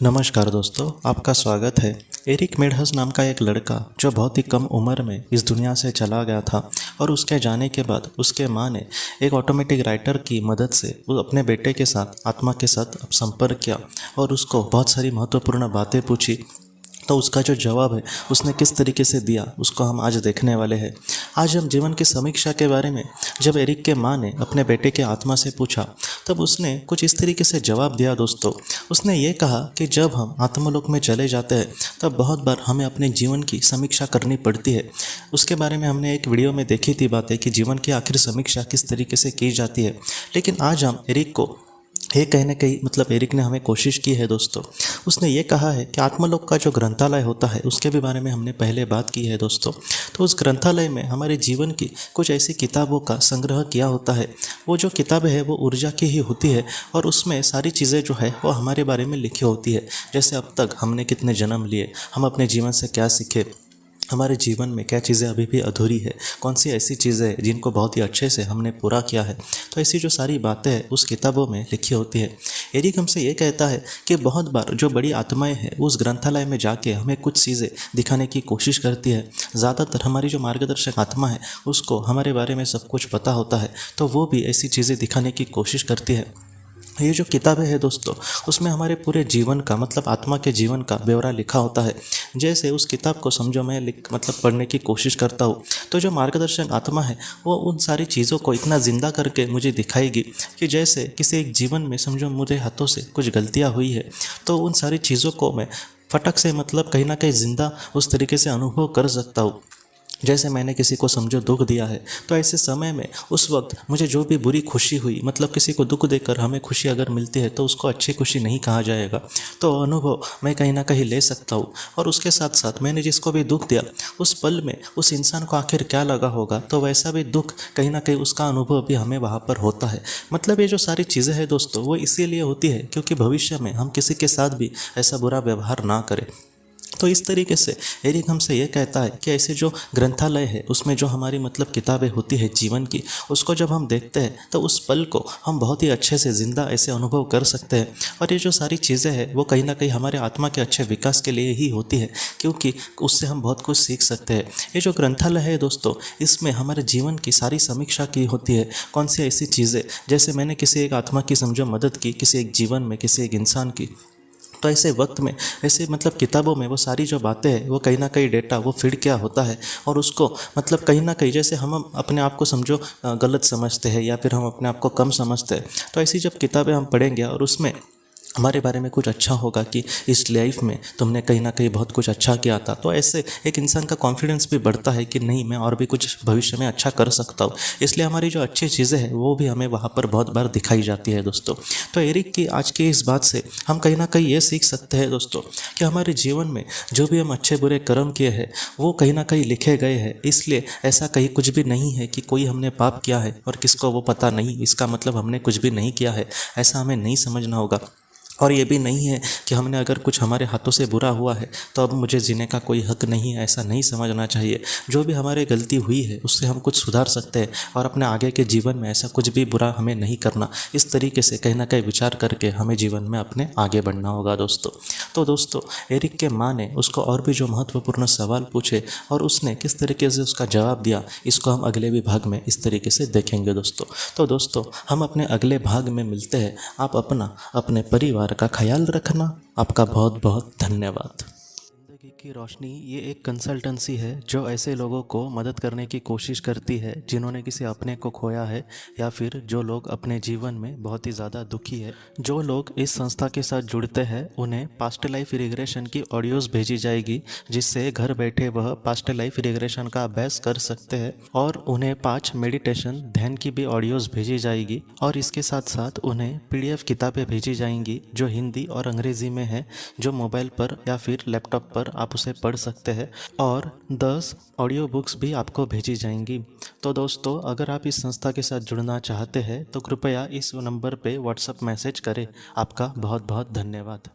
नमस्कार दोस्तों, आपका स्वागत है। एरिक मेडहस नाम का एक लड़का जो बहुत ही कम उम्र में इस दुनिया से चला गया था और उसके जाने के बाद उसके माँ ने एक ऑटोमेटिक राइटर की मदद से वो अपने बेटे के साथ आत्मा के साथ संपर्क किया और उसको बहुत सारी महत्वपूर्ण बातें पूछी। तो उसका जो जवाब है उसने किस तरीके से दिया उसको हम आज देखने वाले हैं। आज हम जीवन की समीक्षा के बारे में जब एरिक के माँ ने अपने बेटे के आत्मा से पूछा तब उसने कुछ इस तरीके से जवाब दिया दोस्तों। उसने ये कहा कि जब हम आत्मलोक में चले जाते हैं तब बहुत बार हमें अपने जीवन की समीक्षा करनी पड़ती है। उसके बारे में हमने एक वीडियो में देखी थी बातें कि जीवन की आखिर समीक्षा किस तरीके से की जाती है। लेकिन आज हम एरिक को ये कहने कहीं एरिक ने हमें कोशिश की है दोस्तों। उसने ये कहा है कि आत्मलोक का जो ग्रंथालय होता है उसके भी बारे में हमने पहले बात की है दोस्तों। तो उस ग्रंथालय में हमारे जीवन की कुछ ऐसी किताबों का संग्रह किया होता है। वो जो किताबें है वो ऊर्जा की ही होती है और उसमें सारी चीज़ें जो है वो हमारे बारे में लिखी होती है। जैसे अब तक हमने कितने जन्म लिए, हम अपने जीवन से क्या सीखे, हमारे जीवन में क्या चीज़ें अभी भी अधूरी है, कौन सी ऐसी चीज़ें हैं जिनको बहुत ही अच्छे से हमने पूरा किया है। तो ऐसी जो सारी बातें हैं उस किताबों में लिखी होती है। एरिक हमसे ये कहता है कि बहुत बार जो बड़ी आत्माएं हैं उस ग्रंथालय में जाके हमें कुछ चीज़ें दिखाने की कोशिश करती है। ज़्यादातर हमारी जो मार्गदर्शक आत्मा है उसको हमारे बारे में सब कुछ पता होता है, तो वो भी ऐसी चीज़ें दिखाने की कोशिश करती है। ये जो किताबें हैं दोस्तों उसमें हमारे पूरे जीवन का आत्मा के जीवन का ब्यौरा लिखा होता है। जैसे उस किताब को समझो मैं पढ़ने की कोशिश करता हूँ तो जो मार्गदर्शक आत्मा है वो उन सारी चीज़ों को इतना ज़िंदा करके मुझे दिखाएगी कि जैसे किसी एक जीवन में समझो मुझे हाथों से कुछ गलतियाँ हुई है तो उन सारी चीज़ों को मैं फटक से कहीं ना कहीं ज़िंदा उस तरीके से अनुभव कर सकता हूँ। जैसे मैंने किसी को समझो दुख दिया है तो ऐसे समय में उस वक्त मुझे जो भी बुरी खुशी हुई, किसी को दुख देकर हमें खुशी अगर मिलती है तो उसको अच्छी खुशी नहीं कहा जाएगा, तो अनुभव मैं कहीं ना कहीं ले सकता हूँ। और उसके साथ साथ मैंने जिसको भी दुख दिया उस पल में उस इंसान को आखिर क्या लगा होगा, तो वैसा भी दुख कहीं ना कहीं उसका अनुभव भी हमें वहाँ पर होता है। ये जो सारी चीज़ें हैं दोस्तों वो इसीलिए होती है क्योंकि भविष्य में हम किसी के साथ भी ऐसा बुरा व्यवहार ना करें। तो इस तरीके से एरिक हमसे ये कहता है कि ऐसे जो ग्रंथालय है उसमें जो हमारी किताबें होती है जीवन की, उसको जब हम देखते हैं तो उस पल को हम बहुत ही अच्छे से ज़िंदा ऐसे अनुभव कर सकते हैं। और ये जो सारी चीज़ें हैं वो कहीं ना कहीं हमारे आत्मा के अच्छे विकास के लिए ही होती है क्योंकि उससे हम बहुत कुछ सीख सकते हैं। ये जो ग्रंथालय है दोस्तों इसमें हमारे जीवन की सारी समीक्षा की होती है। कौन सी ऐसी चीज़ें, जैसे मैंने किसी एक आत्मा की समझो मदद की किसी एक जीवन में किसी एक इंसान की, तो ऐसे वक्त में ऐसे किताबों में वो सारी जो बातें हैं वो कहीं ना कहीं डेटा वो फीड किया होता है और उसको कहीं ना कहीं जैसे हम अपने आप को समझो गलत समझते हैं या फिर हम अपने आप को कम समझते हैं, तो ऐसी जब किताबें हम पढ़ेंगे और उसमें हमारे बारे में कुछ अच्छा होगा कि इस लाइफ में तुमने कहीं ना कहीं बहुत कुछ अच्छा किया था, तो ऐसे एक इंसान का कॉन्फिडेंस भी बढ़ता है कि नहीं मैं और भी कुछ भविष्य में अच्छा कर सकता हूँ। इसलिए हमारी जो अच्छी चीज़ें हैं वो भी हमें वहाँ पर बहुत बार दिखाई जाती है दोस्तों। तो एरिक की आज की इस बात से हम कहीं ना कहीं ये सीख सकते हैं दोस्तों कि हमारे जीवन में जो भी हम अच्छे बुरे कर्म किए हैं वो कहीं ना कहीं लिखे गए हैं। इसलिए ऐसा कहीं कुछ भी नहीं है कि कोई हमने पाप किया है और किसको वो पता नहीं, इसका हमने कुछ भी नहीं किया है, ऐसा हमें नहीं समझना होगा। और ये भी नहीं है कि हमने अगर कुछ हमारे हाथों से बुरा हुआ है तो अब मुझे जीने का कोई हक नहीं है, ऐसा नहीं समझना चाहिए। जो भी हमारे गलती हुई है उससे हम कुछ सुधार सकते हैं और अपने आगे के जीवन में ऐसा कुछ भी बुरा हमें नहीं करना। इस तरीके से कहीं ना कहीं विचार करके हमें जीवन में अपने आगे बढ़ना होगा दोस्तों। तो दोस्तों एरिक के माँ ने उसको और भी जो महत्वपूर्ण सवाल पूछे और उसने किस तरीके से उसका जवाब दिया, इसको हम अगले भी भाग में इस तरीके से देखेंगे दोस्तों। तो दोस्तों हम अपने अगले भाग में मिलते हैं। आप अपने परिवार का ख्याल रखना। आपका बहुत बहुत धन्यवाद। जिंदगी की रोशनी ये एक कंसल्टेंसी है जो ऐसे लोगों को मदद करने की कोशिश करती है जिन्होंने किसी अपने को खोया है या फिर जो लोग अपने जीवन में बहुत ही ज़्यादा दुखी है। जो लोग इस संस्था के साथ जुड़ते हैं उन्हें पास्ट लाइफ रिग्रेशन की ऑडियोज़ भेजी जाएगी जिससे घर बैठे वह पास्ट लाइफ रिग्रेशन का अभ्यास कर सकते हैं और उन्हें 5 मेडिटेशन ध्यान की भी ऑडियोज़ भेजी जाएगी और इसके साथ साथ उन्हें PDF किताबें भेजी जाएंगी जो हिंदी और अंग्रेज़ी में है, जो मोबाइल पर या फिर लैपटॉप पर आप उसे पढ़ सकते हैं और 10 ऑडियो बुक्स भी आपको भेजी जाएंगी। तो दोस्तों अगर आप इस संस्था के साथ जुड़ना चाहते हैं तो कृपया इस नंबर पे व्हाट्सएप मैसेज करें। आपका बहुत बहुत धन्यवाद।